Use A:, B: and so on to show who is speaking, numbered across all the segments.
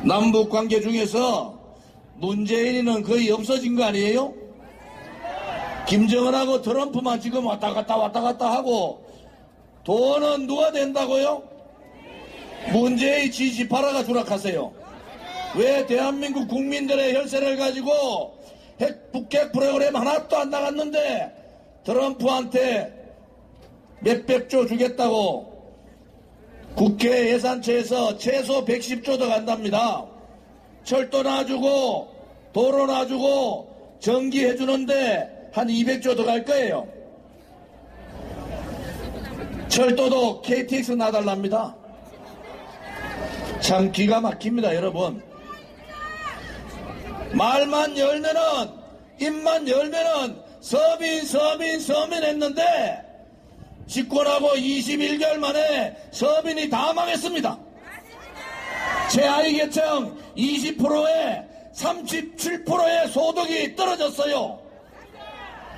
A: 남북 관계 중에서 문재인은 거의 없어진 거 아니에요? 김정은하고 트럼프만 지금 왔다 갔다 하고 돈은 누가 된다고요? 문재인 G18화가 추락하세요. 왜 대한민국 국민들의 혈세를 가지고 북핵 프로그램 하나도 안 나갔는데 트럼프한테 몇백조 주겠다고 국회 예산처에서 최소 110조 더 간답니다. 철도 놔주고 도로 놔주고 전기 해주는데 한 200조 더 갈 거예요. 철도도 KTX 놔달랍니다. 참 기가 막힙니다, 여러분. 말만 열면은, 입만 열면은 서민 했는데 집권하고 21개월 만에 서민이 다 망했습니다. 제 아이 계층 20%에 37%의 소득이 떨어졌어요.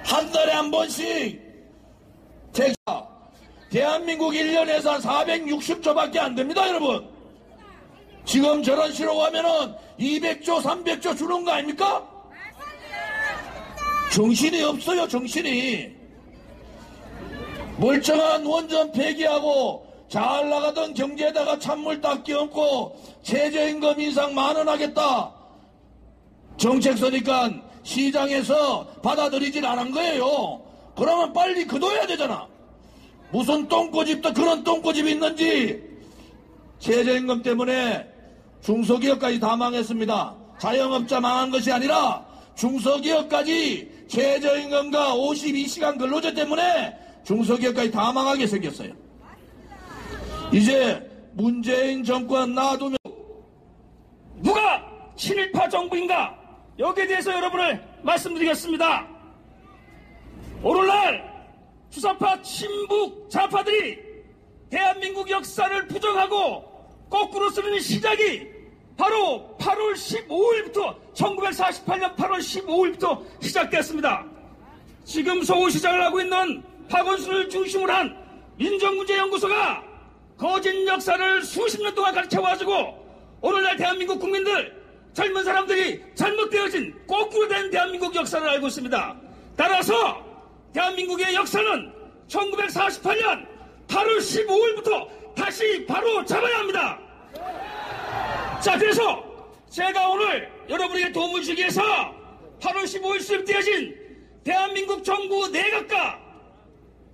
A: 한 달에 한 번씩 대한민국 1년 예산 460조밖에 안 됩니다, 여러분. 지금 저런 식으로 가면은 200조, 300조 주는 거 아닙니까? 정신이 없어요, 정신이. 멀쩡한 원전 폐기하고 잘 나가던 경제에다가 찬물 딱 끼얹고 최저임금 인상 10,000원 하겠다. 정책 서니까 시장에서 받아들이질 않은 거예요. 그러면 빨리 그둬야 되잖아. 무슨 똥꼬집도 그런 똥꼬집이 있는지. 최저임금 때문에 중소기업까지 다 망했습니다. 자영업자 망한 것이 아니라 중소기업까지 최저임금과 52시간 근로제 때문에 중소기업까지 다 망하게 생겼어요. 이제 문재인 정권 놔두면
B: 누가 친일파 정부인가? 여기에 대해서 여러분을 말씀드리겠습니다. 오늘날 주사파 친북 좌파들이 대한민국 역사를 부정하고 거꾸로 쓰는 시작이 바로 8월 15일부터 1948년 8월 15일부터 시작됐습니다. 지금 서울시장을 하고 있는 박원순을 중심으로 한 민정문제연구소가 거짓 역사를 수십 년 동안 가르쳐와가지고 오늘날 대한민국 국민들, 젊은 사람들이 잘못되어진 거꾸로 된 대한민국 역사를 알고 있습니다. 따라서 대한민국의 역사는 1948년 8월 15일부터 다시 바로 잡아야 합니다. 자, 그래서 제가 오늘 여러분에게 도움을 주기 위해서 8월 15일 수립되어진 대한민국 정부 내각과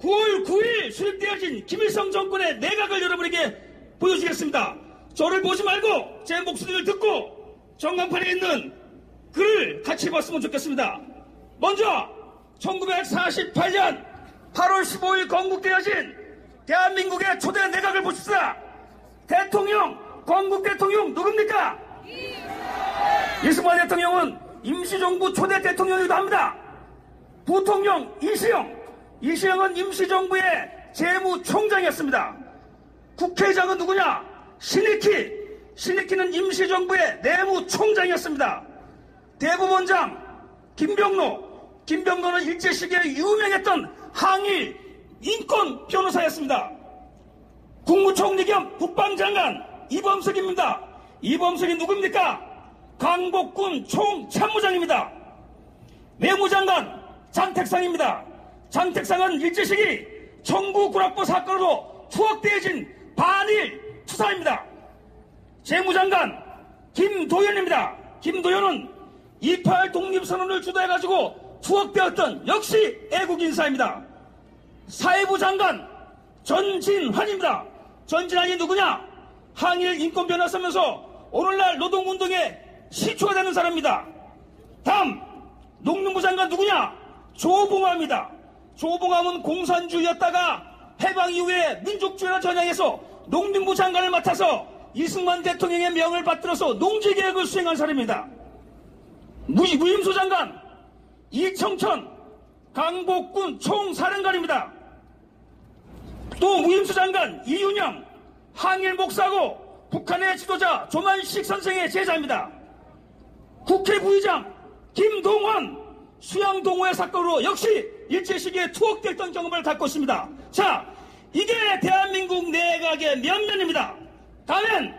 B: 9월 9일 수립되어진 김일성 정권의 내각을 여러분에게 보여주겠습니다. 저를 보지 말고 제 목소리를 듣고 전광판에 있는 글을 같이 봤으면 좋겠습니다. 먼저 1948년 8월 15일 건국되어진 대한민국의 초대 내각을 보십시다. 대통령, 건국 대통령 누굽니까? 이승만 대통령은 임시정부 초대 대통령이기도 합니다. 부통령 이시영은 임시정부의 재무총장이었습니다. 국회의장은 누구냐? 신익희는 임시정부의 내무총장이었습니다. 대법원장 김병로는 일제 시기에 유명했던 항일 인권 변호사였습니다. 국무총리 겸 국방장관 이범석입니다. 이범석이 누굽니까? 강복군 총참모장입니다. 외무장관 장택상입니다. 장택상은 일제 시기 청구군악부 사건으로 투옥되어진 반일 투사입니다. 재무장관 김도연입니다. 김도연은 28 독립선언을 주도해가지고 투옥되었던 역시 애국인사입니다. 사회부 장관 전진환입니다. 전진환이 누구냐? 항일 인권 변호사면서 오늘날 노동운동의 시초가 되는 사람입니다. 다음 농림부 장관 누구냐? 조봉암입니다. 조봉암은 공산주의였다가 해방 이후에 민족주의를 전향해서 농림부 장관을 맡아서 이승만 대통령의 명을 받들어서 농지개혁을 수행한 사람입니다. 무임소 장관 이청천 강복군 총사령관입니다. 또 무임수 장관 이윤영 항일 목사고 북한의 지도자 조만식 선생의 제자입니다. 국회 부의장 김동원 수양동호회 사건으로 역시 일제 시기에 투옥됐던 경험을 갖고 있습니다. 자, 이게 대한민국 내각의 면면입니다. 다음엔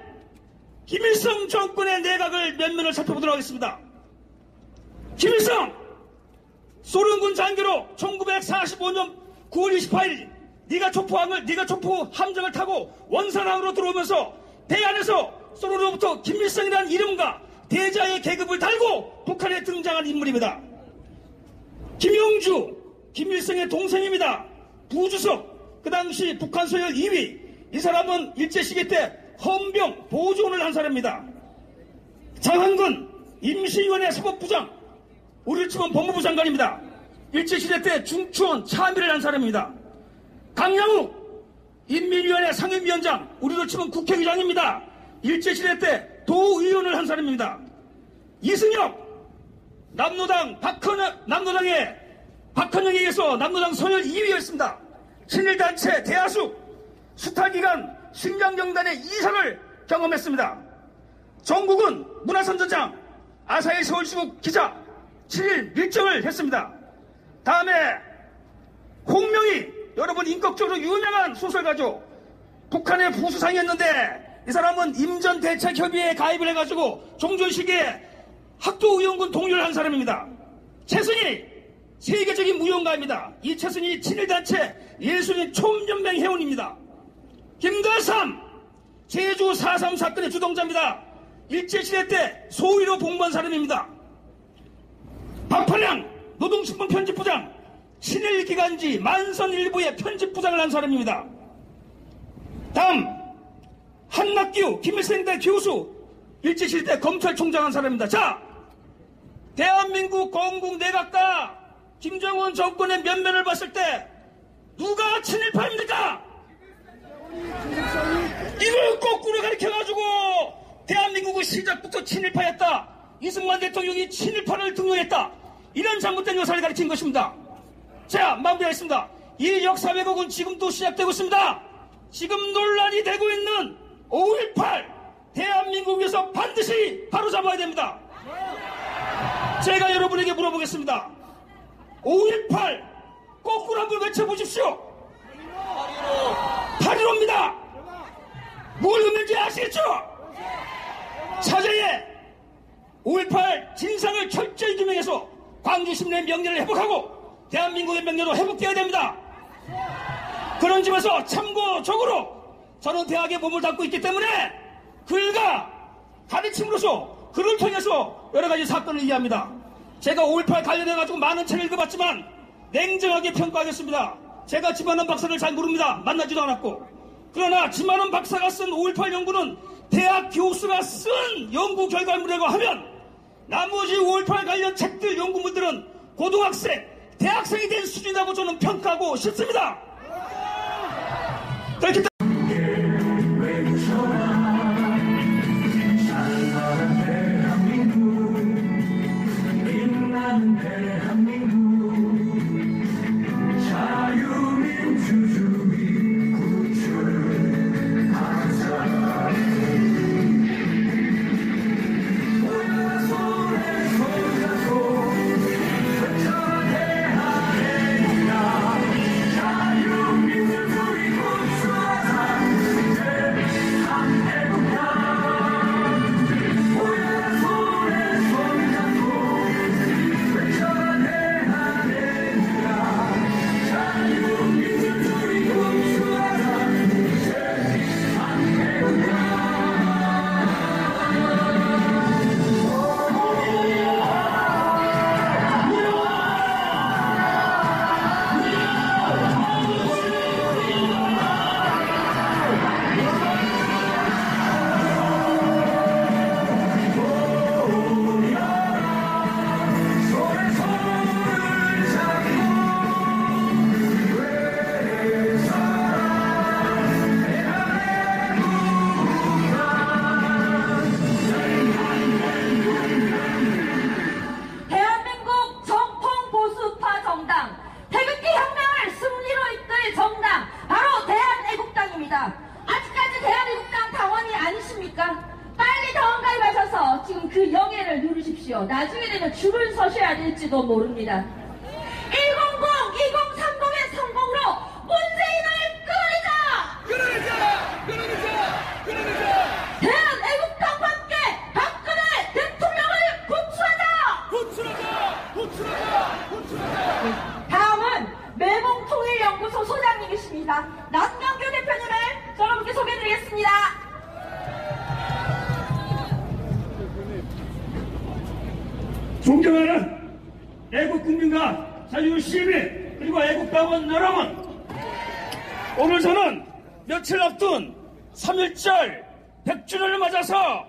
B: 김일성 정권의 내각을 면면을 살펴보도록 하겠습니다. 김일성 소련군 장교로 1945년 9월 28일 네가 촉포 함정을 타고 원산항으로 들어오면서 대안에서 소련으로부터 김일성이라는 이름과 대자의 계급을 달고 북한에 등장한 인물입니다. 김용주 김일성의 동생입니다. 부주석 그 당시 북한 서열 2위. 이 사람은 일제시기 때 헌병 보조원을 한 사람입니다. 장한근 임시위원회 사법부장 우리를 치면 법무부 장관입니다. 일제시대 때 중추원 참의를 한 사람입니다. 강양욱 인민위원회 상임위원장 우리로 치면 국회의장입니다. 일제시대 때 도의원을 한 사람입니다. 이승엽 남노당에 박헌영에 의해서 남노당 서열 2위였습니다. 친일단체 대하수 수탈기간 신장정단의 이사를 경험했습니다. 정국은 문화선전장 아사히 서울시국 기자 7일 밀정을 했습니다. 다음에 홍명희 여러분 인격적으로 유명한 소설가죠. 북한의 부수상이었는데 이 사람은 임전대책협의회에 가입을 해가지고 종전 시기에 학도의원군 동료를 한 사람입니다. 최순희 세계적인 무용가입니다. 이 최순희 친일단체 예술인 총연맹 회원입니다. 김대삼 제주 4.3 사건의 주동자입니다. 일제시대 때 소위로 복무한 사람입니다. 박판양 노동신문 편집부장 친일기간지 만선일보의 편집부장을 한 사람입니다. 다음 한낙규 김일성대 교수 일제시대 때 검찰총장 한 사람입니다. 자, 대한민국 건국 내각과 김정은 정권의 면면을 봤을 때 누가 친일파입니까? 이걸 거꾸로 가리켜가지고 대한민국은 시작부터 친일파였다. 이승만 대통령이 친일파를 등용했다. 이런 잘못된 역사를 가리킨 것입니다. 자, 마무리하겠습니다. 이 역사 왜곡은 지금도 시작되고 있습니다. 지금 논란이 되고 있는 5.18 대한민국에서 반드시 바로잡아야 됩니다. 제가 여러분에게 물어보겠습니다. 5.18 거꾸로 한번 외쳐보십시오. 8.15입니다. 뭘 의미인지 아시겠죠? 사자의 5.18 진상을 철저히 규명해서 광주심내 명예를 회복하고 대한민국의 명예로 회복되어야 됩니다. 그런 점에서 참고적으로 저는 대학에 몸을 담고 있기 때문에 글과 가르침으로서 글을 통해서 여러 가지 사건을 이해합니다. 제가 5.18 관련해가지고 많은 책을 읽어봤지만 냉정하게 평가하겠습니다. 제가 지만원 박사를 잘 모릅니다. 만나지도 않았고. 그러나 지만원 박사가 쓴 5.18 연구는 대학 교수가 쓴 연구 결과물이라고 하면 나머지 5.18 관련 책들 연구물들은 고등학생, 대학생이 된 수준이라고 저는 평가하고 싶습니다. 그렇기 때문에
C: 나중에 되면 줄을 서셔야 될지도 모릅니다. 2030의 성공으로 문재인을 끌어내자! 대한애국당
B: 존경하는 애국국민과 자유시민 그리고 애국당원 여러분, 오늘 저는 며칠 앞둔 3.1절 100주년을 맞아서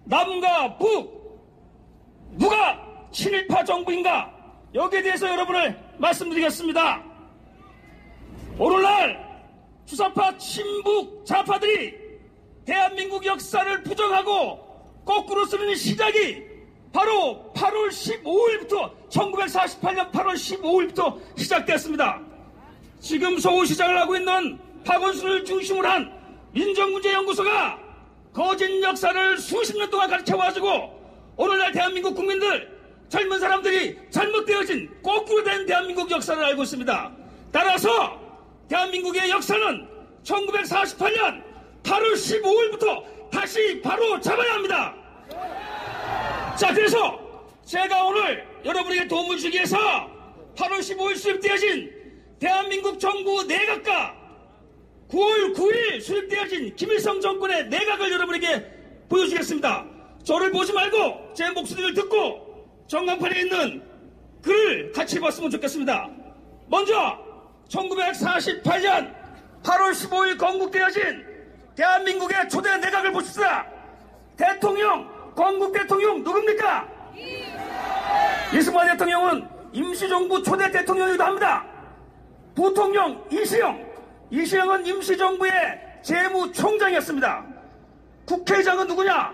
B: 남과 북 누가 친일파 정부인가 여기에 대해서 여러분을 말씀드리겠습니다. 오늘날 주사파 친북 좌파들이 대한민국 역사를 부정하고 거꾸로 쓰는 시작이 바로 8월 15일부터 1948년 8월 15일부터 시작됐습니다. 지금 서울시장을 하고 있는 박원순을 중심으로 한 민정문제연구소가 거짓 역사를 수십 년 동안 가르쳐와가지고 오늘날 대한민국 국민들 젊은 사람들이 잘못되어진 거꾸로 된 대한민국 역사를 알고 있습니다. 따라서 대한민국의 역사는 1948년 8월 15일부터 다시 바로 잡아야 합니다. 자, 그래서 제가 오늘 여러분에게 도움을 주기 위해서 8월 15일 수립되어진 대한민국 정부 내각과 9월 9일 수립되어진 김일성 정권의 내각을 여러분에게 보여주겠습니다. 저를 보지 말고 제 목소리를 듣고 전광판에 있는 글을 같이 봤으면 좋겠습니다. 먼저 1948년 8월 15일 건국되어진 대한민국의 초대 내각을 보십시다. 대통령, 건국 대통령 누굽니까? 이승만 대통령은 임시정부 초대 대통령이기도 합니다. 부통령 이시영은 임시정부의 재무총장이었습니다. 국회의장은 누구냐?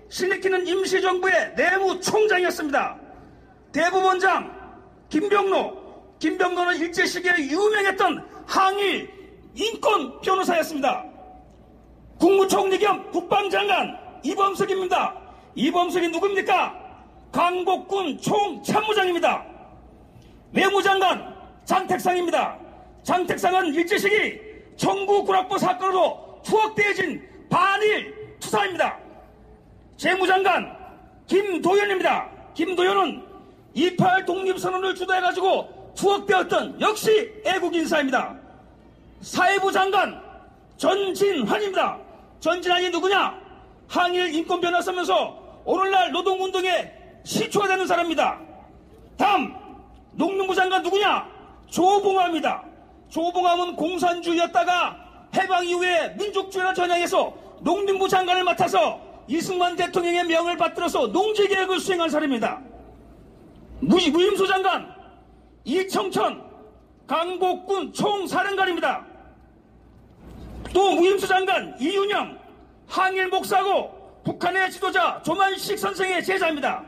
B: 신익희는 임시정부의 내무총장이었습니다. 대법원장 김병로는 일제시기에 유명했던 항일 인권 변호사였습니다. 국무총리 겸 국방장관 이범석입니다. 이범석이 누굽니까? 강복군 총참모장입니다. 외무장관 장택상입니다. 장택상은 일제시기 청구군악부 사건으로 투옥되어진 반일 투사입니다. 재무장관 김도연입니다. 김도연은 2.8 독립선언을 주도해가지고 투옥되었던 역시 애국인사입니다. 사회부 장관 전진환입니다. 전진환이 누구냐? 항일 인권 변호사면서 오늘날 노동운동의 시초가 되는 사람입니다. 다음 농림부 장관 누구냐? 조봉암입니다. 조봉암은 공산주의였다가 해방 이후에 민족주의를 전향해서 농림부 장관을 맡아서 이승만 대통령의 명을 받들어서 농지개혁을 수행한 사람입니다. 무임소 장관 이청천 강복군 총사령관입니다. 또 무임소 장관 이윤영 항일 목사고 북한의 지도자 조만식 선생의 제자입니다.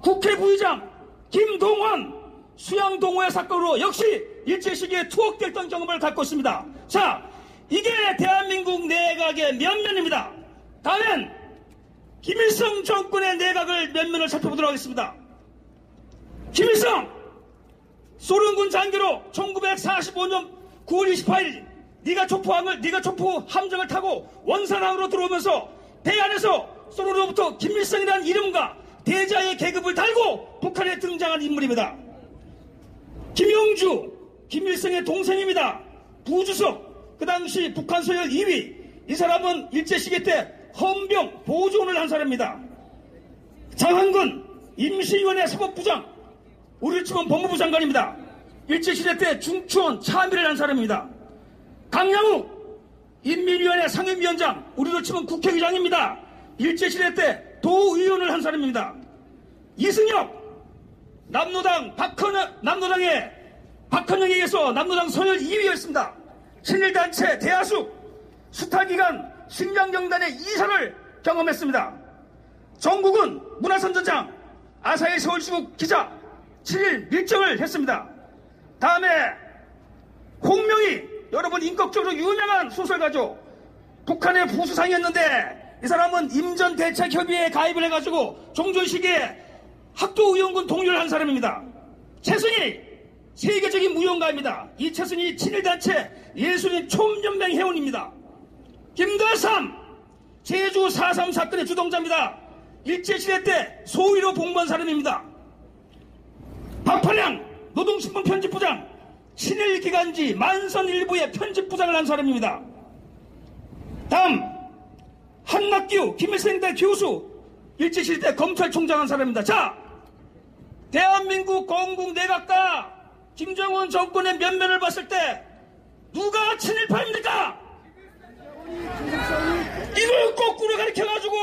B: 국회 부의장 김동원 수양동호회 사건으로 역시 일제시기에 투옥됐던 경험을 갖고 있습니다. 자, 이게 대한민국 내각의 면면입니다. 다음엔 김일성 정권의 내각을 면면을 살펴보도록 하겠습니다. 김일성 소련군 장교로 1945년 9월 28일 네가 촉포 함정을 타고 원산항으로 들어오면서 배 안에서 소련으로부터 김일성이라는 이름과 대자의 계급을 달고 북한에 등장한 인물입니다. 김용주 김일성의 동생입니다. 부주석 그 당시 북한 서열 2위. 이 사람은 일제시기 때 헌병 보조원을 한 사람입니다. 장한근 임시위원회 사법부장 우리를 치면 법무부 장관입니다. 일제시대 때 중추원 참의를 한 사람입니다. 강양욱 인민위원회 상임위원장 우리로 치면 국회의장입니다. 일제시대 때 도의원을 한 사람입니다. 이승엽 남노당의 박헌영에 의해서 남노당 서열 2위였습니다. 친일단체 대하숙 수탈기간 식량경단의 이사를 경험했습니다. 정국은 문화선전장 아사히 서울시국 기자 7일 밀정을 했습니다. 다음에 홍명희 여러분 인격적으로 유명한 소설가죠. 북한의 부수상이었는데 이 사람은 임전대책협의회에 가입을 해가지고 종전 시기에 학도의원군 동료를 한 사람입니다. 최순희 세계적인 무용가입니다. 이 최순희 친일단체 예술인 총연맹 회원입니다. 김대삼 제주 4.3 사건의 주동자입니다. 일제시대 때 소위로 복무한 사람입니다. 박판양 노동신문 편집부장 친일기간지 만선일보의 편집부장을 한 사람입니다. 다음 한낙규 김일성대 교수 일제시대 검찰총장 한 사람입니다. 자, 대한민국 건국 내각과 김정은 정권의 면면을 봤을 때 누가 친일파입니까? 이걸 거꾸로 가르쳐가지고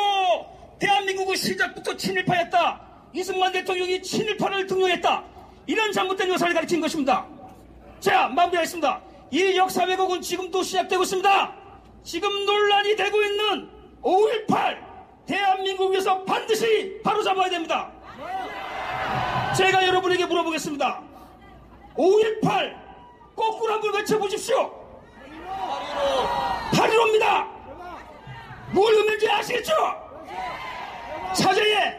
B: 대한민국은 시작부터 친일파였다. 이승만 대통령이 친일파를 등용했다. 이런 잘못된 역사를 가르친 것입니다. 자, 마무리하겠습니다. 이 역사 왜곡은 지금도 시작되고 있습니다. 지금 논란이 되고 있는 5.18 대한민국에서 반드시 바로잡아야 됩니다. 제가 여러분에게 물어보겠습니다. 5.18 거꾸로 한번 외쳐보십시오. 8.15입니다. 뭘 의미인지 아시겠죠? 사죄에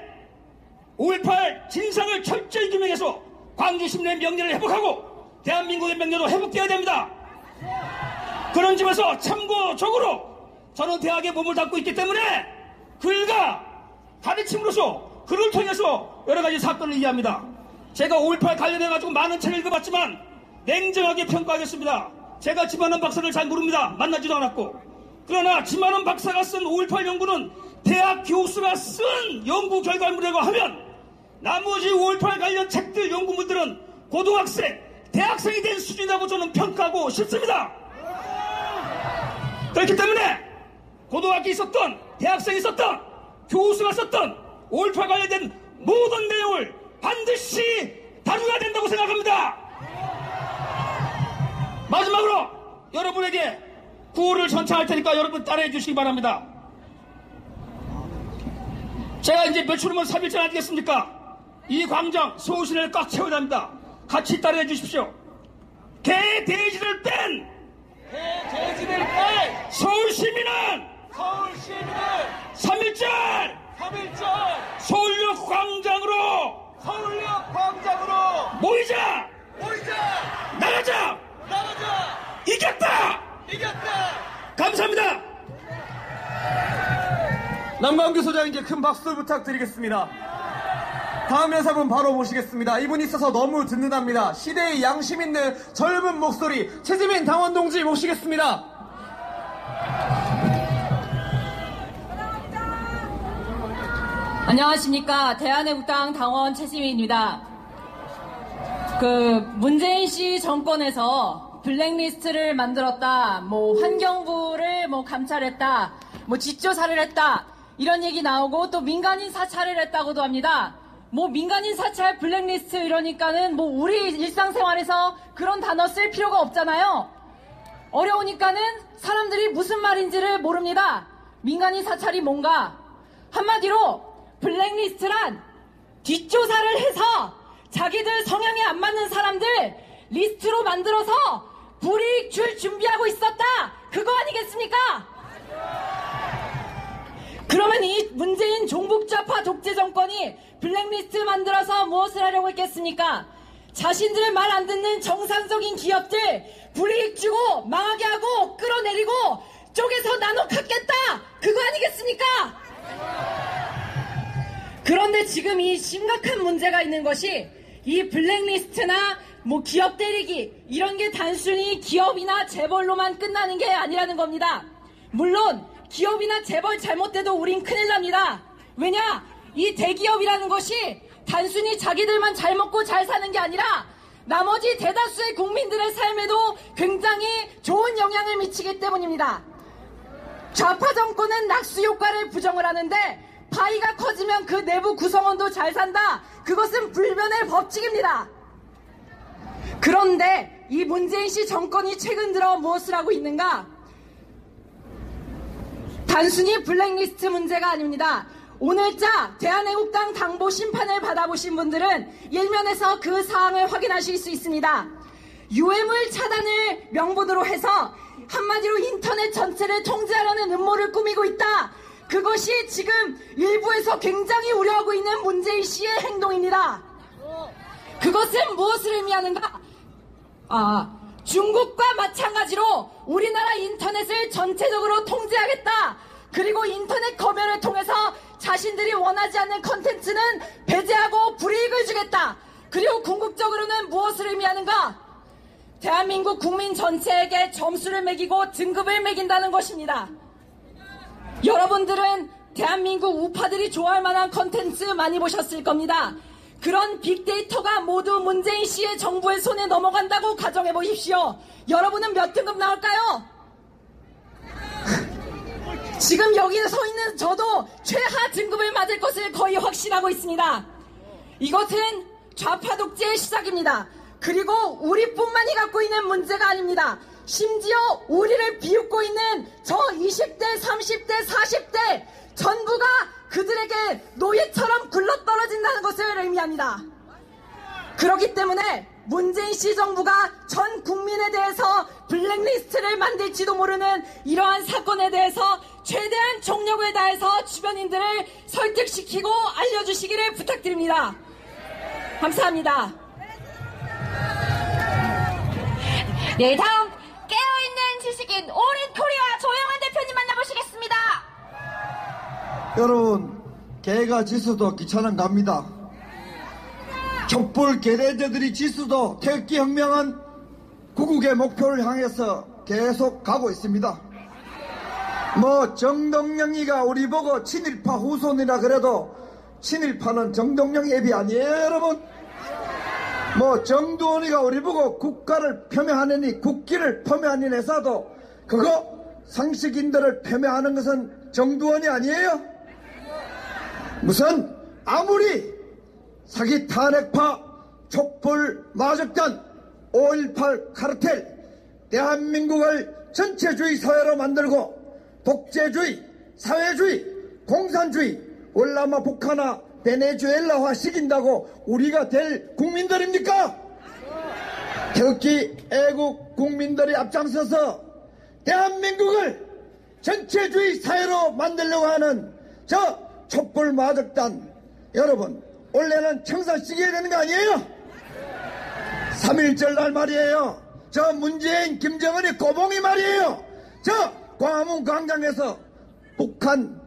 B: 5.18 진상을 철저히 규명해서 광주 시민의 명예를 회복하고 대한민국의 명예도 회복되어야 됩니다. 그런 점에서 참고적으로 저는 대학에 몸을 담고 있기 때문에 글과 가르침으로서 글을 통해서 여러 가지 사건을 이해합니다. 제가 5.18 관련해가지고 많은 책을 읽어봤지만 냉정하게 평가하겠습니다. 제가 지만원 박사를 잘 모릅니다. 만나지도 않았고. 그러나 지만원 박사가 쓴 5.18 연구는 대학 교수가 쓴 연구 결과물이라고 하면 나머지 5.18 관련 책들 연구물들은 고등학생, 대학생이 된 수준이라고 저는 평가하고 싶습니다. 그렇기 때문에 고등학교에 있었던, 대학생이 있었던, 교수가 썼던 5.18 관련된 모든 내용을 반드시 다루어야 된다고 생각합니다. 마지막으로 여러분에게 구호를 전차할 테니까 여러분 따라해 주시기 바랍니다. 제가 이제 며칠 후면 3일째 아니겠습니까? 이 광장 서울시내를 꽉 채워야 합니다. 같이 따라해 주십시오. 개돼지를 뺀 서울시민은 3.1절 서울역 광장으로 모이자 나가자 이겼다 감사합니다.
D: 남광규 소장님께 큰 박수 부탁드리겠습니다. 다음 여사분 바로 모시겠습니다. 이분이 있어서 너무 든든합니다. 시대의 양심 있는 젊은 목소리 최지민 당원 동지 모시겠습니다.
E: 안녕하십니까. 대한애국당 당원 최지민입니다. 문재인 씨 정권에서 블랙리스트를 만들었다, 환경부를 감찰했다, 뒷조사를 했다, 이런 얘기 나오고 또 민간인 사찰을 했다고도 합니다. 민간인 사찰, 블랙리스트 이러니까는 우리 일상생활에서 그런 단어 쓸 필요가 없잖아요. 어려우니까는 사람들이 무슨 말인지를 모릅니다. 민간인 사찰이 뭔가? 한마디로 블랙리스트란 뒷조사를 해서 자기들 성향에 안 맞는 사람들 리스트로 만들어서 불이익 줄 준비하고 있었다. 그거 아니겠습니까? 그러면 이 문재인 종북좌파 독재 정권이 블랙리스트 만들어서 무엇을 하려고 했겠습니까? 자신들 말 안 듣는 정상적인 기업들 불이익 주고 망하게 하고 끌어내리고 쪼개서 나눠 갖겠다. 그거 아니겠습니까? 그런데 지금 이 심각한 문제가 있는 것이 이 블랙리스트나 기업 때리기 이런 게 단순히 기업이나 재벌로만 끝나는 게 아니라는 겁니다. 물론 기업이나 재벌 잘못돼도 우린 큰일 납니다. 왜냐? 이 대기업이라는 것이 단순히 자기들만 잘 먹고 잘 사는 게 아니라 나머지 대다수의 국민들의 삶에도 굉장히 좋은 영향을 미치기 때문입니다. 좌파 정권은 낙수 효과를 부정을 하는데 파이가 커지면 그 내부 구성원도 잘 산다. 그것은 불변의 법칙입니다. 그런데 이 문재인 씨 정권이 최근 들어 무엇을 하고 있는가? 단순히 블랙리스트 문제가 아닙니다. 오늘자 대한애국당 당보 심판을 받아보신 분들은 일면에서 그 사항을 확인하실 수 있습니다. 유해물 차단을 명분으로 해서 한마디로 인터넷 전체를 통제하려는 음모를 꾸미고 있다. 그것이 지금 일부에서 굉장히 우려하고 있는 문재인 씨의 행동입니다. 그것은 무엇을 의미하는가? 중국과 마찬가지로 우리나라 인터넷을 전체적으로 통제하겠다. 그리고 인터넷 검열을 통해서 자신들이 원하지 않는 컨텐츠는 배제하고 불이익을 주겠다. 그리고 궁극적으로는 무엇을 의미하는가? 대한민국 국민 전체에게 점수를 매기고 등급을 매긴다는 것입니다. 여러분들은 대한민국 우파들이 좋아할 만한 컨텐츠 많이 보셨을 겁니다. 그런 빅데이터가 모두 문재인 씨의 정부의 손에 넘어간다고 가정해 보십시오. 여러분은 몇 등급 나올까요? 지금 여기 서 있는 저도 최하 등급을 맞을 것을 거의 확신하고 있습니다. 이것은 좌파 독재의 시작입니다. 그리고 우리뿐만이 갖고 있는 문제가 아닙니다. 심지어 우리를 비웃고 있는 저 20대, 30대, 40대 전부가 그들에게 노예처럼 굴러떨어진다는 것을 의미합니다. 그렇기 때문에 문재인 씨 정부가 전 국민에 대해서 블랙리스트를 만들지도 모르는 이러한 사건에 대해서 최대한 총력을 다해서 주변인들을 설득시키고 알려주시기를 부탁드립니다. 감사합니다.
F: 네, 다음 깨어있는 지식인 오린 코리아 조영환 대표님 만나보시겠습니다.
G: 여러분, 개가 지수도 귀찮은 갑니다. 촛불 개레저들이 지수도 태극기 혁명은 구국의 목표를 향해서 계속 가고 있습니다. 정동영이가 우리 보고 친일파 후손이라 그래도 친일파는 정동영 애비 아니에요, 여러분? 정두원이가 우리 보고 국가를 폄훼하느니 국기를 폄훼하는 회사도 그거 상식인들을 폄훼하는 것은 정두원이 아니에요? 무슨 아무리 사기 탄핵파 촛불 마적단 5.18 카르텔 대한민국을 전체주의 사회로 만들고 독재주의, 사회주의, 공산주의, 월남아 북한화, 베네수엘라화 시킨다고 우리가 될 국민들입니까? 태극기 애국 국민들이 앞장서서 대한민국을 전체주의 사회로 만들려고 하는 저 촛불 마적단 여러분, 원래는 청산시켜야 되는 거 아니에요? 3.1절 날 말이에요. 저 문재인, 김정은이 꼬봉이 말이에요. 저 광화문 광장에서 북한,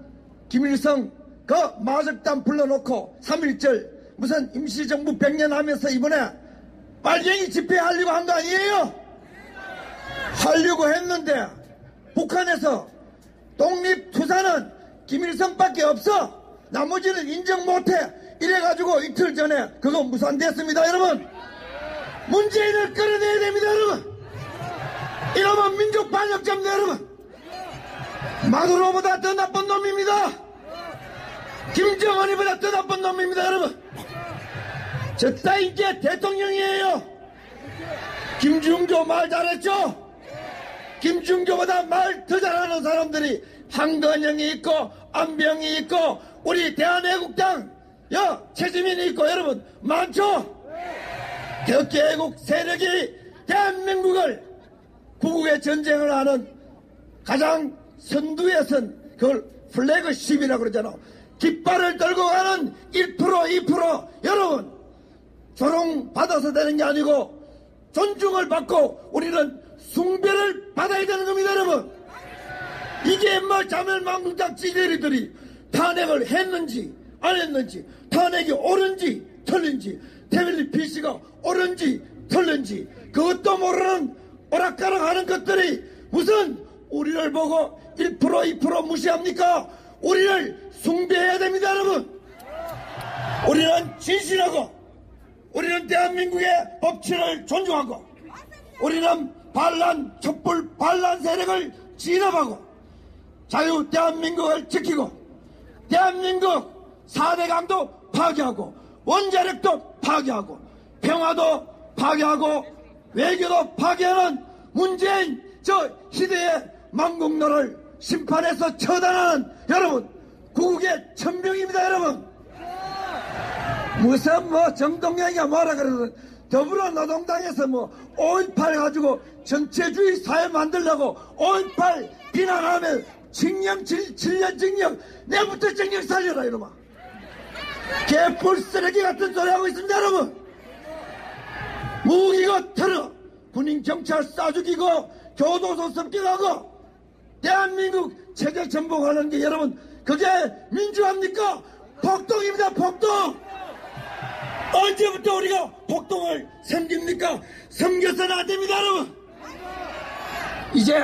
G: 김일성 그 마적단 불러놓고 3.1절 무슨 임시정부 100년 하면서 이번에 빨갱이 집회하려고 한 거 아니에요? 하려고 했는데 북한에서 독립투사는 김일성밖에 없어. 나머지는 인정 못해. 이래가지고 이틀 전에 그거 무산됐습니다, 여러분. 문재인을 끌어내야 됩니다, 여러분. 이러면 민족 반역자입니다, 여러분. 마두로보다 더 나쁜 놈입니다. 김정은이보다 더 나쁜 놈입니다, 여러분. 저 따위 이제 대통령이에요. 김중조 말 잘했죠? 김중조보다 말 더 잘하는 사람들이 황건영이 있고 안병이 있고 우리 대한애국당 최지민이 있고 여러분 많죠? 태극기 애국 세력이 대한민국을 구국의 전쟁을 하는 가장 선두에 선 그걸 플래그십이라고 그러잖아. 깃발을 들고 가는 1%, 2% 여러분 조롱 받아서 되는 게 아니고 존중을 받고 우리는 숭배를 받아야 되는 겁니다, 여러분. 이게 자멸망국당 찌개리들이 탄핵을 했는지 안 했는지, 탄핵이 옳은지 틀린지, 태블릿 PC가 옳은지 틀린지 그것도 모르는 오락가락하는 것들이 무슨 우리를 보고 1%, 2% 무시합니까? 우리를 숭배해야 됩니다, 여러분. 우리는 진실하고 우리는 대한민국의 법치를 존중하고 우리는 촛불 반란 세력을 진압하고 자유 대한민국을 지키고 대한민국 4대 강도 파괴하고 원자력도 파괴하고 평화도 파괴하고 외교도 파괴하는 문재인 저 희대의 망국노를 심판해서 처단하는 여러분 구국의 천병입니다, 여러분. 무슨 정동영이가 뭐라 그러든 더불어노동당에서 5.18 가지고 전체주의 사회 만들려고 5.18 비난하면 징역 7년 징역 내부터 징역 살려라 이놈아. 개뿔 쓰레기 같은 소리 하고 있습니다, 여러분. 무기고 테러 군인 경찰 쏴죽이고 교도소 습격하고 대한민국 체제 전복하는 게 여러분 그게 민주화입니까? 폭동입니다, 폭동. 언제부터 우리가 폭동을 섬깁니까? 섬겨서는 안 됩니다, 여러분. 이제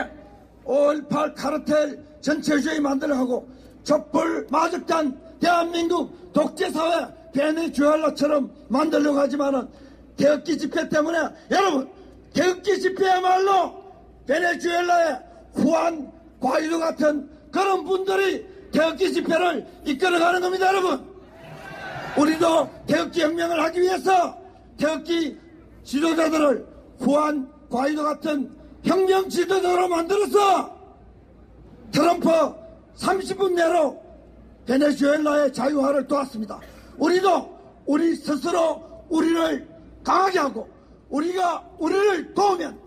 G: 5.18 카르텔 전체주의 만들어가고 촛불 마적단 대한민국 독재사회 베네수엘라처럼 만들려고 하지만은 개혁기 집회 때문에 여러분 개혁기 집회야말로 베네수엘라의 후안 과이도 같은 그런 분들이 개혁기 집회를 이끌어가는 겁니다. 여러분 우리도 개혁기 혁명을 하기 위해서 개혁기 지도자들을 후안 과이도 같은 혁명 지도자로 만들어서 트럼프 30분 내로 베네수엘라의 자유화를 도왔습니다. 우리도 우리 스스로 우리를 강하게 하고 우리가 우리를 도우면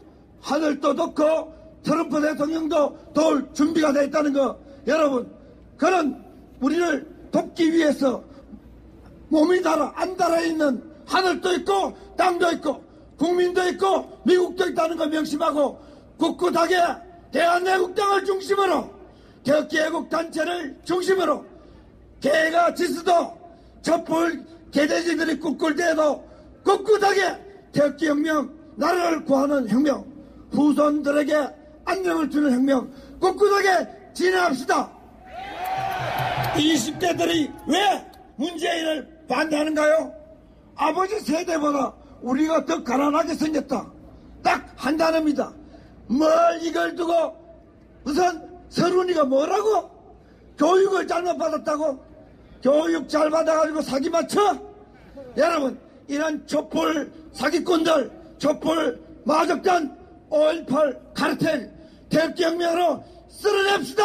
G: 하늘도 돕고 트럼프 대통령도 도울 준비가 되어 있다는 거 여러분 그런 우리를 돕기 위해서 몸이 안 달아있는 하늘도 있고 땅도 있고 국민도 있고 미국도 있다는 거 명심하고 굳굳하게 대한애국당을 중심으로 개혁기 애국단체를 중심으로 개가 지수도 촛불 개돼지들이 꿀꿀 대도 꿋꿋하게 개혁기 혁명 나라를 구하는 혁명 후손들에게 안녕을 주는 혁명 꿋꿋하게 진행합시다. 20대들이 왜 문재인을 반대하는가요? 아버지 세대보다 우리가 더 가난하게 생겼다. 딱 한 단어입니다. 뭘 이걸 두고 우선 서른이가 뭐라고? 교육을 잘못 받았다고? 교육 잘 받아가지고 사기 맞춰? 여러분 이런 촛불 사기꾼들 촛불 마적단 5.18 카르텔 개혁혁명으로 쓸어냅시다.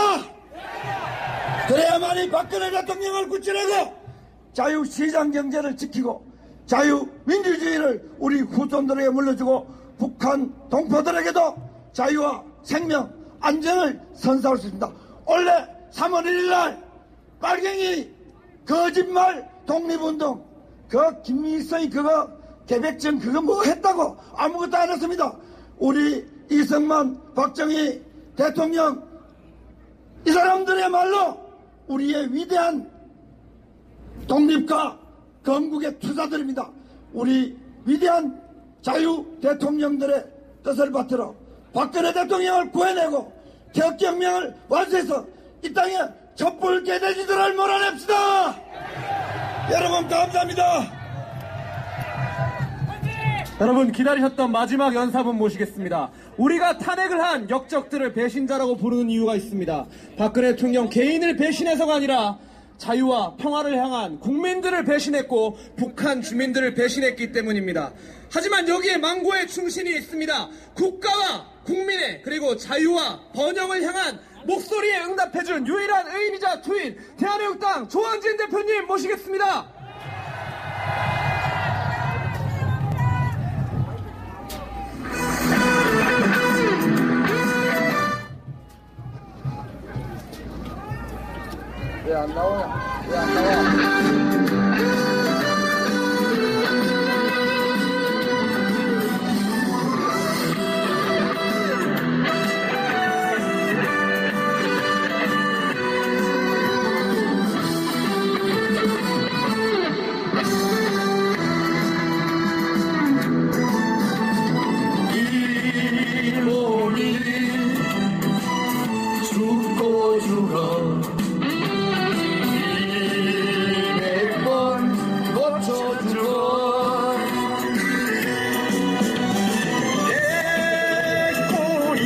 G: 그래야만이 박근혜 대통령을 구출하고 자유시장경제를 지키고 자유민주주의를 우리 후손들에게 물려주고 북한 동포들에게도 자유와 생명 안전을 선사할 수 있습니다. 원래 3월 1일날 빨갱이 거짓말 독립운동 그 김일성이 그거 개백증 그거 뭐 했다고 아무것도 안 했습니다. 우리 이승만 박정희 대통령 이 사람들의말로 우리의 위대한 독립과 건국의 투사들입니다. 우리 위대한 자유 대통령들의 뜻을 받들어 박근혜 대통령을 구해내고 개혁혁명을 완수해서 이 땅에 촛불 개돼지들을 몰아냅시다. 여러분 감사합니다.
D: 여러분 기다리셨던 마지막 연사분 모시겠습니다. 우리가 탄핵을 한 역적들을 배신자라고 부르는 이유가 있습니다. 박근혜 대통령 개인을 배신해서가 아니라 자유와 평화를 향한 국민들을 배신했고 북한 주민들을 배신했기 때문입니다. 하지만 여기에 망고의 충신이 있습니다. 국가와 국민의 그리고 자유와 번영을 향한 목소리에 응답해준 유일한 의인이자 투인 대한애국당 조원진 대표님 모시겠습니다.
G: 왜 안 나오냐? 왜 안 나와?
A: 일본이 죽고 죽어 200번 고쳐주어 내 꼬리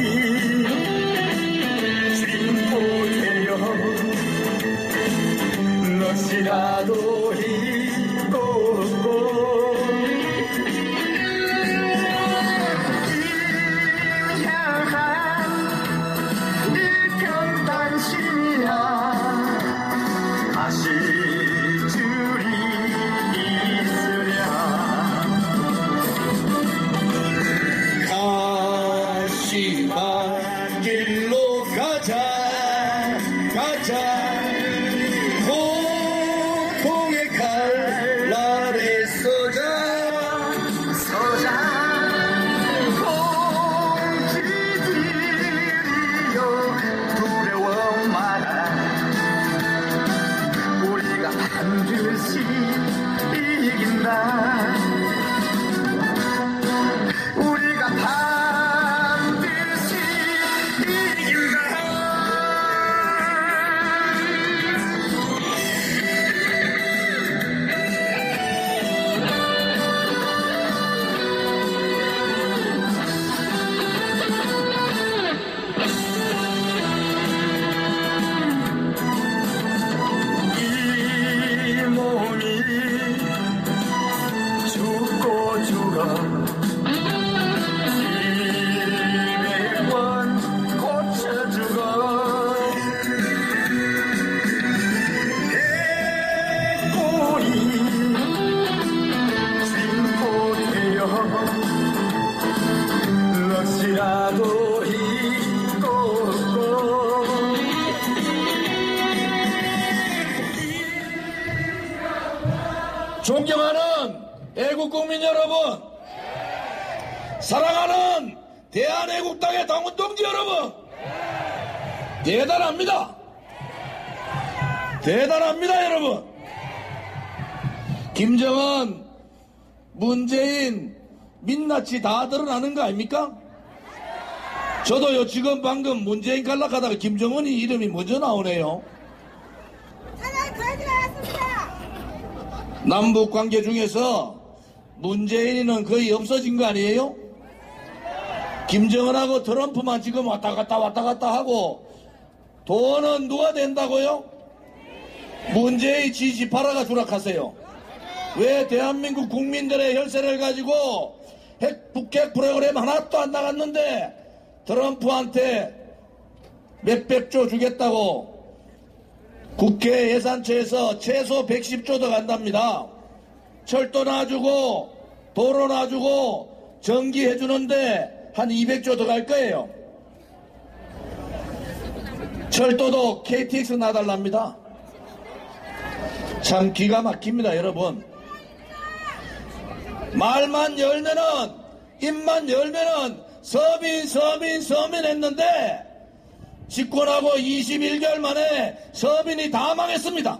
A: 진보되어 넛이라도 잊고 다시 줄이 있으랴 가시만 길로 가자 고통의 칼날에 쏘자 공지들이여 두려워 마라 우리가 반드시 이긴다. 우리가 반드시 이긴다. 존경하는 애국국민 여러분, 사랑하는 대한애국당의 당원동지 여러분, 대단합니다. 대단합니다, 여러분. 김정은, 문재인, 민낯이 다 드러나는 거 아닙니까? 저도요, 지금 방금 문재인 갈락하다가 김정은이 이름이 먼저 나오네요. 남북 관계 중에서 문재인은 거의 없어진 거 아니에요? 김정은하고 트럼프만 지금 왔다 갔다 하고 돈은 누가 된다고요? 문재인 G18화가 추락하세요. 왜 대한민국 국민들의 혈세를 가지고 북핵 프로그램 하나도 안 나갔는데 트럼프한테 몇백조 주겠다고 국회 예산처에서 최소 110조 더 간답니다. 철도 놔주고 도로 놔주고 전기 해주는데 한 200조 더 갈 거예요. 철도도 KTX 놔달랍니다. 참 기가 막힙니다, 여러분. 말만 열면은, 입만 열면은 서민 했는데 집권하고 21개월 만에 서민이 다 망했습니다.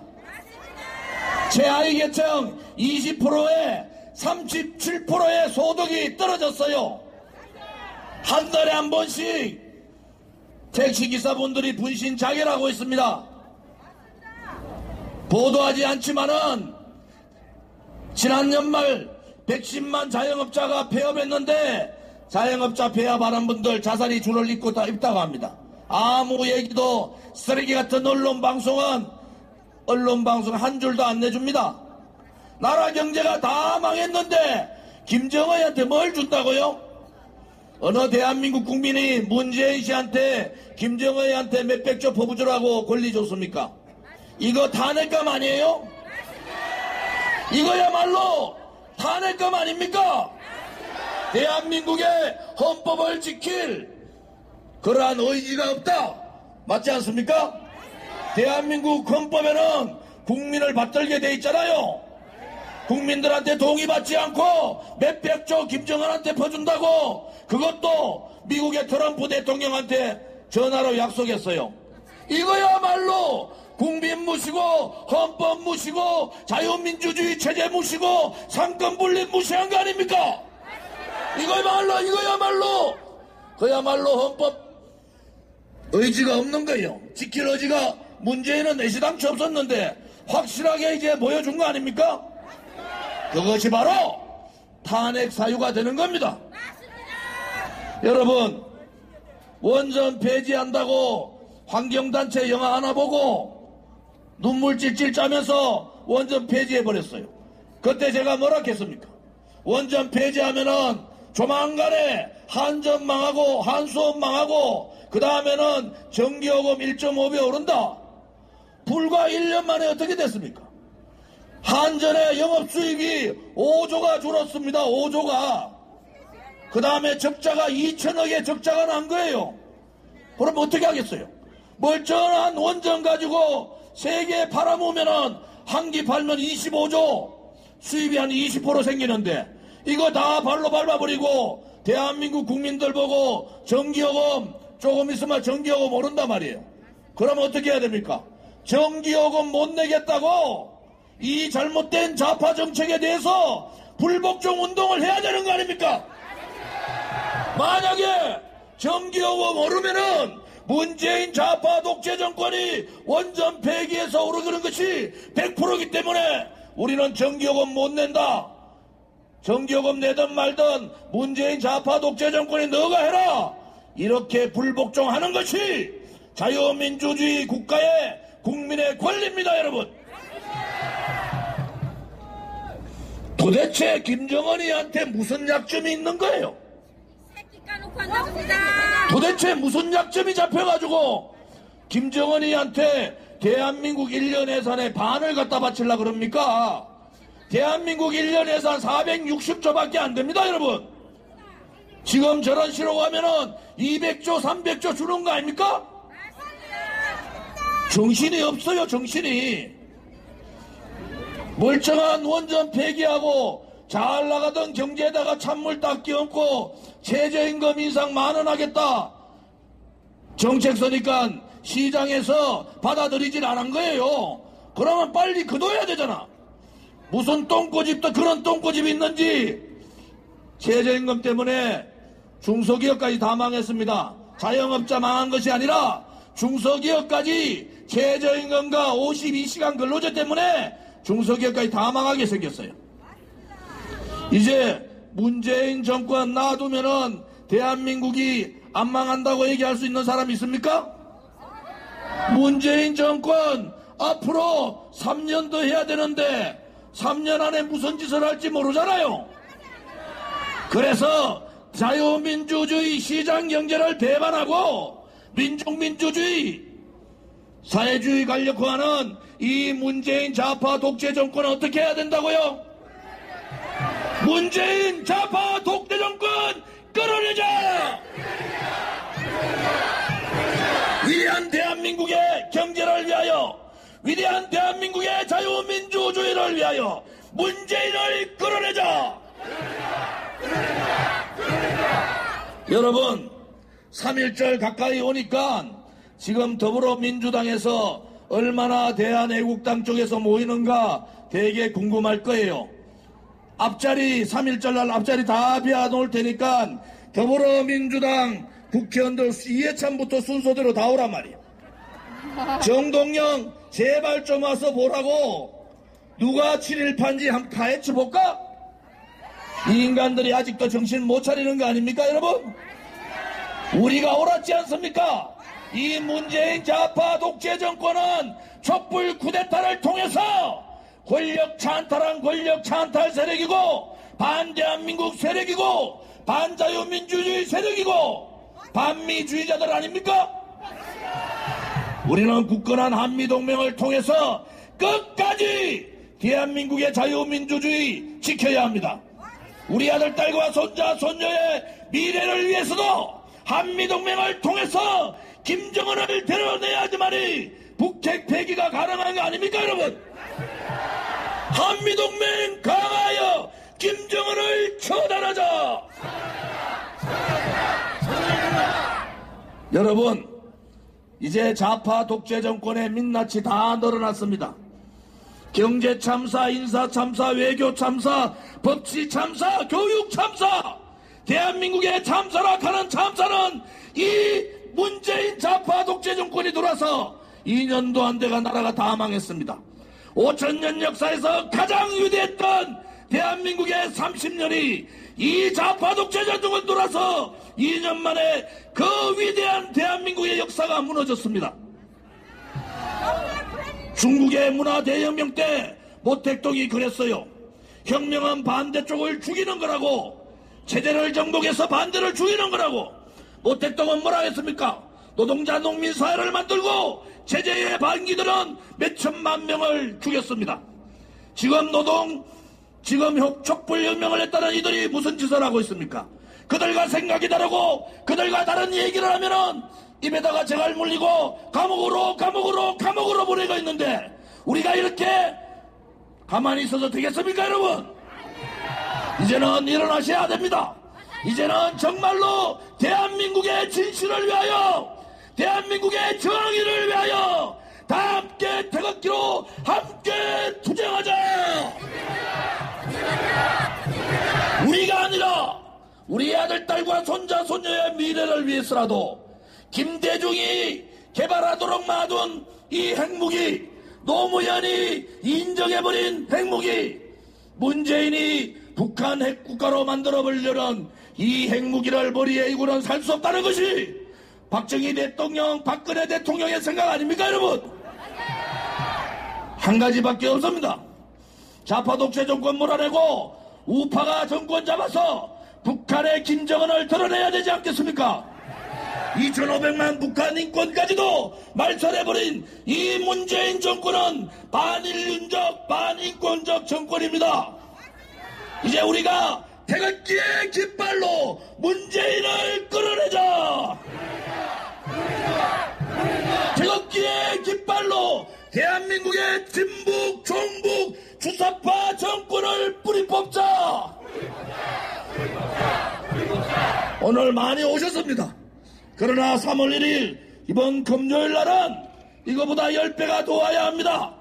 A: 최하위계층 20%에 37%의 소득이 떨어졌어요. 한 달에 한 번씩 택시기사분들이 분신자결하고 있습니다. 보도하지 않지만은 지난 연말 110만 자영업자가 폐업했는데 자영업자 폐업하는 분들 자살이 줄을 잇다고 합니다. 아무 얘기도 쓰레기 같은 언론방송은 언론방송 한 줄도 안 내줍니다. 나라 경제가 다 망했는데 김정은한테 뭘 준다고요? 어느 대한민국 국민이 문재인 씨한테 김정은한테 몇백조 퍼부주라고 권리 줬습니까? 이거 탄핵감 아니에요? 이거야말로 탄핵감 아닙니까? 대한민국의 헌법을 지킬 그러한 의지가 없다. 맞지 않습니까? 대한민국 헌법에는 국민을 받들게 돼 있잖아요. 국민들한테 동의받지 않고 몇백조 김정은한테 퍼준다고 그것도 미국의 트럼프 대통령한테 전화로 약속했어요. 이거야말로 국민 무시고 헌법 무시고 자유민주주의 체제 무시고 상권 분립 무시한 거 아닙니까? 이거야말로 헌법 의지가 없는 거예요. 지킬 의지가 문재인은 내시당초 없었는데 확실하게 이제 보여준 거 아닙니까? 그것이 바로 탄핵 사유가 되는 겁니다. 여러분, 원전 폐지한다고 환경단체 영화 하나 보고 눈물 찔찔 짜면서 원전 폐지해버렸어요. 그때 제가 뭐라 했습니까? 원전 폐지하면은 조만간에 한전 망하고 한수원 망하고 그 다음에는 전기요금 1.5배 오른다. 불과 1년 만에 어떻게 됐습니까? 한전의 영업수익이 5조가 줄었습니다. 5조가. 그 다음에 적자가 2천억의 적자가 난 거예요. 그럼 어떻게 하겠어요? 멀쩡한 원전 가지고 세계에 팔아모으면은 한 기 팔면 25조 수입이 한 20% 생기는데 이거 다 발로 밟아버리고 대한민국 국민들 보고 전기요금 조금 있으면 전기요금 오른단 말이에요. 그럼 어떻게 해야 됩니까? 전기요금 못 내겠다고 이 잘못된 좌파 정책에 대해서 불복종 운동을 해야 되는 거 아닙니까? 만약에 전기요금 오르면은 문재인 좌파 독재 정권이 원전 폐기해서 오르는 것이 100%이기 때문에 우리는 전기요금 못 낸다. 전기요금 내든 말든 문재인 좌파 독재 정권이 너가 해라. 이렇게 불복종하는 것이 자유민주주의 국가의 국민의 권리입니다, 여러분. 도대체 김정은이한테 무슨 약점이 있는 거예요? 도대체 무슨 약점이 잡혀가지고 김정은이한테 대한민국 1년 예산의 반을 갖다 바치려고 그럽니까? 대한민국 1년 예산 460조밖에 안 됩니다, 여러분. 지금 저런 식으로 가면은 200조, 300조 주는 거 아닙니까? 정신이 없어요, 정신이. 멀쩡한 원전 폐기하고 잘 나가던 경제에다가 찬물 딱 끼얹고 최저임금 인상 만원하겠다. 정책 서니까 시장에서 받아들이질 않은 거예요. 그러면 빨리 그둬야 되잖아. 무슨 똥꼬집도 그런 똥꼬집이 있는지. 최저임금 때문에 중소기업까지 다 망했습니다. 자영업자 망한 것이 아니라 중소기업까지 최저임금과 52시간 근로제 때문에 중소기업까지 다 망하게 생겼어요. 이제 문재인 정권 놔두면은 대한민국이 안 망한다고 얘기할 수 있는 사람 있습니까? 문재인 정권 앞으로 3년 더 해야 되는데 3년 안에 무슨 짓을 할지 모르잖아요. 그래서 자유민주주의 시장경제를 배반하고 민족민주주의 사회주의 가려고 하는 이 문재인 좌파 독재 정권은 어떻게 해야 된다고요? 문재인 좌파 독재 정권 끌어내자! 위대한 대한민국의 경제를 위하여, 위대한 대한민국의 자유민주주의를 위하여 문재인을 끌어내자! 여러분, 3.1절 가까이 오니까 지금 더불어민주당에서 얼마나 대한애국당 쪽에서 모이는가 되게 궁금할 거예요. 앞자리 3.1절날 앞자리 다 비워놓을 테니까 더불어민주당 국회의원들 이해찬부터 순서대로 다 오란 말이에요. 정동영 제발 좀 와서 보라고. 누가 7.1파인지 한번 파헤쳐 볼까? 이 인간들이 아직도 정신 못 차리는 거 아닙니까 여러분? 우리가 옳았지 않습니까? 이 문재인 좌파 독재 정권은 촛불 쿠데타를 통해서 권력 찬탈한 권력 찬탈 세력이고 반대한민국 세력이고 반자유민주주의 세력이고 반미주의자들 아닙니까? 우리는 굳건한 한미동맹을 통해서 끝까지 대한민국의 자유민주주의 지켜야 합니다. 우리 아들, 딸과 손자, 손녀의 미래를 위해서도 한미동맹을 통해서 김정은을 데려내야지만이 북핵 폐기가 가능한 거 아닙니까 여러분? 한미동맹 강하여 김정은을 처단하자! 여러분, 이제 좌파 독재 정권의 민낯이 다 늘어났습니다. 경제 참사, 인사 참사, 외교 참사, 법치 참사, 교육 참사, 대한민국의 참사라 하는 참사는 이 문재인 좌파 독재 정권이 들어와서 2년도 안 돼가 나라가 다 망했습니다. 5,000년 역사에서 가장 위대했던 대한민국의 30년이 이 좌파 독재 정권이 들어와서 2년 만에 그 위대한 대한민국의 역사가 무너졌습니다. 중국의 문화대혁명 때 모택동이 그랬어요. 혁명은 반대쪽을 죽이는 거라고, 체제를 정복해서 반대를 죽이는 거라고. 모택동은 뭐라 했습니까? 노동자 농민 사회를 만들고 체제의 반기들은 몇천만 명을 죽였습니다. 지금 촛불혁명을 했다는 이들이 무슨 짓을 하고 있습니까? 그들과 생각이 다르고 그들과 다른 얘기를 하면은 입에다가 재갈 물리고 감옥으로 보내고 있는데 우리가 이렇게 가만히 있어도 되겠습니까 여러분? 이제는 일어나셔야 됩니다. 이제는 정말로 대한민국의 진실을 위하여, 대한민국의 정의를 위하여 다 함께 태극기로 함께 투쟁하자! 우리가 아니라 우리 아들, 딸과 손자, 손녀의 미래를 위해서라도 김대중이 개발하도록 놔둔 이 핵무기, 노무현이 인정해버린 핵무기, 문재인이 북한 핵국가로 만들어버리려는 이 핵무기를 머리에 이고는 살 수 없다는 것이 박정희 대통령, 박근혜 대통령의 생각 아닙니까 여러분? 한 가지밖에 없습니다. 좌파 독재 정권 몰아내고 우파가 정권 잡아서 북한의 김정은을 드러내야 되지 않겠습니까? 2,500만 북한 인권까지도 말살해버린 이 문재인 정권은 반인륜적, 반인권적 정권입니다. 이제 우리가 태극기의 깃발로 문재인을 끌어내자! 태극기의 깃발로 대한민국의 진북, 종북, 주사파 정권을 뿌리 뽑자! 오늘 많이 오셨습니다. 그러나 3월 1일 이번 금요일 날은 이거보다 10배가 더 와야 합니다.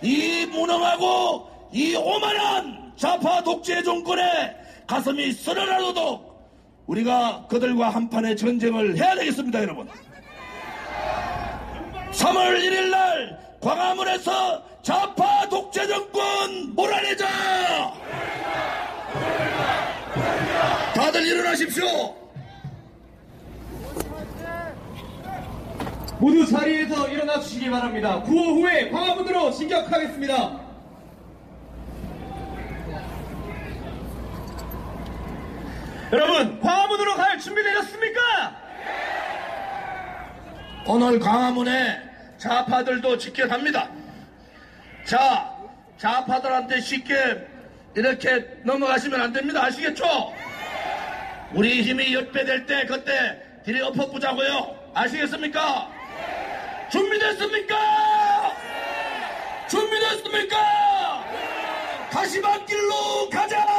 A: 이 무능하고 이 오만한 좌파 독재 정권에 가슴이 쓰러나도록 우리가 그들과 한판의 전쟁을 해야 되겠습니다, 여러분. 3월 1일 날 광화문에서 좌파 독재 정권 몰아내자! 다들 일어나십시오.
D: 모두 자리에서 일어나 주시기 바랍니다. 구호 후에 광화문으로 진격하겠습니다. 여러분, 광화문으로 갈 준비 되셨습니까?
A: 오늘 광화문에 좌파들도 직격합니다. 자, 좌파들한테 쉽게 이렇게 넘어가시면 안 됩니다. 아시겠죠? 우리 힘이 10배 될 때 그때 들이 엎어보자고요. 아시겠습니까? 준비됐습니까? 준비됐습니까? 가시밭길로 가자!